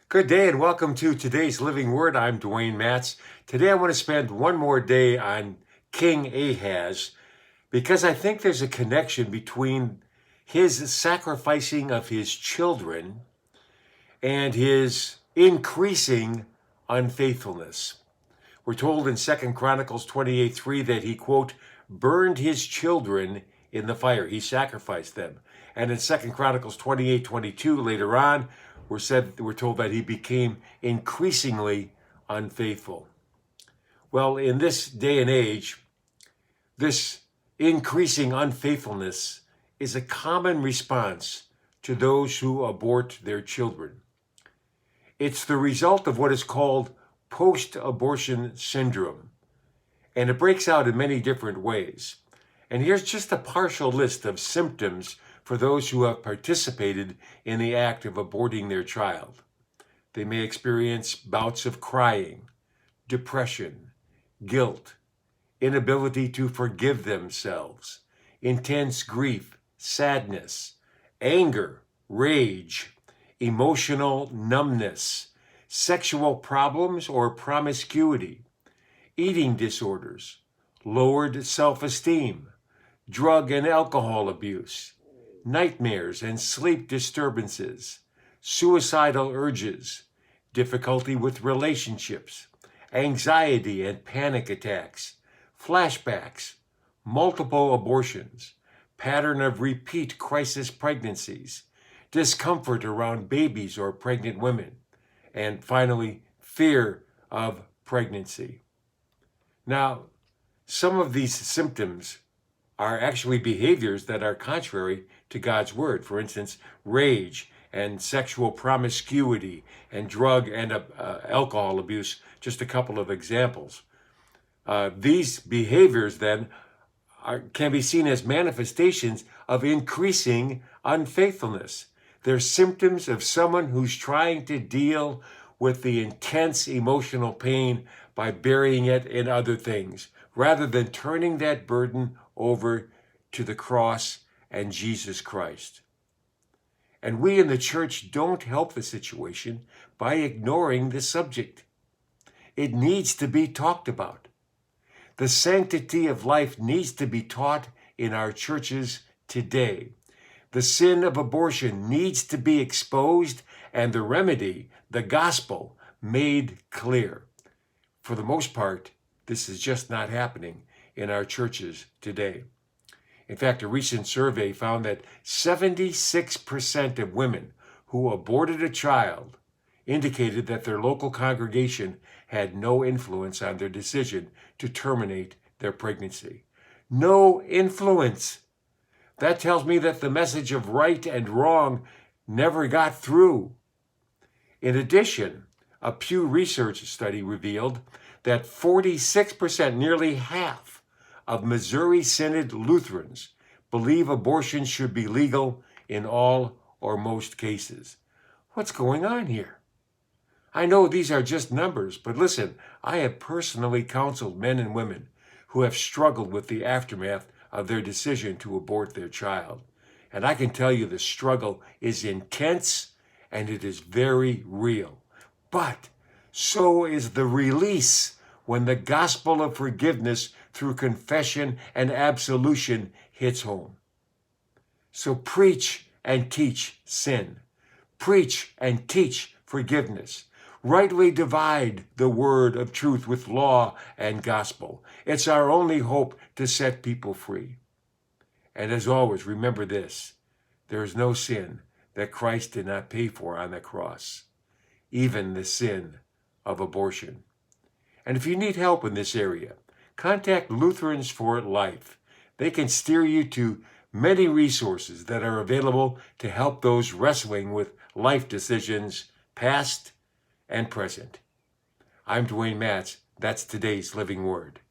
Good day and welcome to today's Living Word. I'm Dwayne Matz. Today I want to spend one more day on King Ahaz because I think there's a connection between his sacrificing of his children and his increasing unfaithfulness. We're told in 2 Chronicles 28:3 that he, quote, burned his children in the fire. He sacrificed them. And in 2 Chronicles 28:22 later on, we're told that he became increasingly unfaithful. Well, in this day and age, this increasing unfaithfulness is a common response to those who abort their children. It's the result of what is called post-abortion syndrome, and it breaks out in many different ways. And here's just a partial list of symptoms for those who have participated in the act of aborting their child. They may experience bouts of crying, depression, guilt, inability to forgive themselves, intense grief, sadness, anger, rage, emotional numbness, sexual problems or promiscuity, eating disorders, lowered self-esteem, drug and alcohol abuse, nightmares and sleep disturbances, suicidal urges, difficulty with relationships, anxiety and panic attacks, flashbacks, multiple abortions, pattern of repeat crisis pregnancies, discomfort around babies or pregnant women, and finally, fear of pregnancy. Now, some of these symptoms are actually behaviors that are contrary to God's word. For instance, rage and sexual promiscuity and drug and alcohol abuse, just a couple of examples. These behaviors then can be seen as manifestations of increasing unfaithfulness. They're symptoms of someone who's trying to deal with the intense emotional pain by burying it in other things, rather than turning that burden over to the cross and Jesus Christ. And we in the church don't help the situation by ignoring the subject. It needs to be talked about. The sanctity of life needs to be taught in our churches today. The sin of abortion needs to be exposed and the remedy, the gospel, made clear. For the most part, this is just not happening in our churches today. In fact, a recent survey found that 76% of women who aborted a child indicated that their local congregation had no influence on their decision to terminate their pregnancy. No influence. That tells me that the message of right and wrong never got through. In addition, a Pew Research study revealed that 46%, nearly half, of Missouri Synod Lutherans believe abortion should be legal in all or most cases. What's going on here? I know these are just numbers, but listen, I have personally counseled men and women who have struggled with the aftermath of their decision to abort their child. And I can tell you the struggle is intense and it is very real. But so is the release when the gospel of forgiveness through confession and absolution hits home. So preach and teach sin. Preach and teach forgiveness. Rightly divide the word of truth with law and gospel. It's our only hope to set people free. And as always, remember this: there is no sin that Christ did not pay for on the cross, even the sin of abortion. And if you need help in this area, contact Lutherans for Life. They can steer you to many resources that are available to help those wrestling with life decisions, past and present. I'm Dwayne Matz. That's today's Living Word.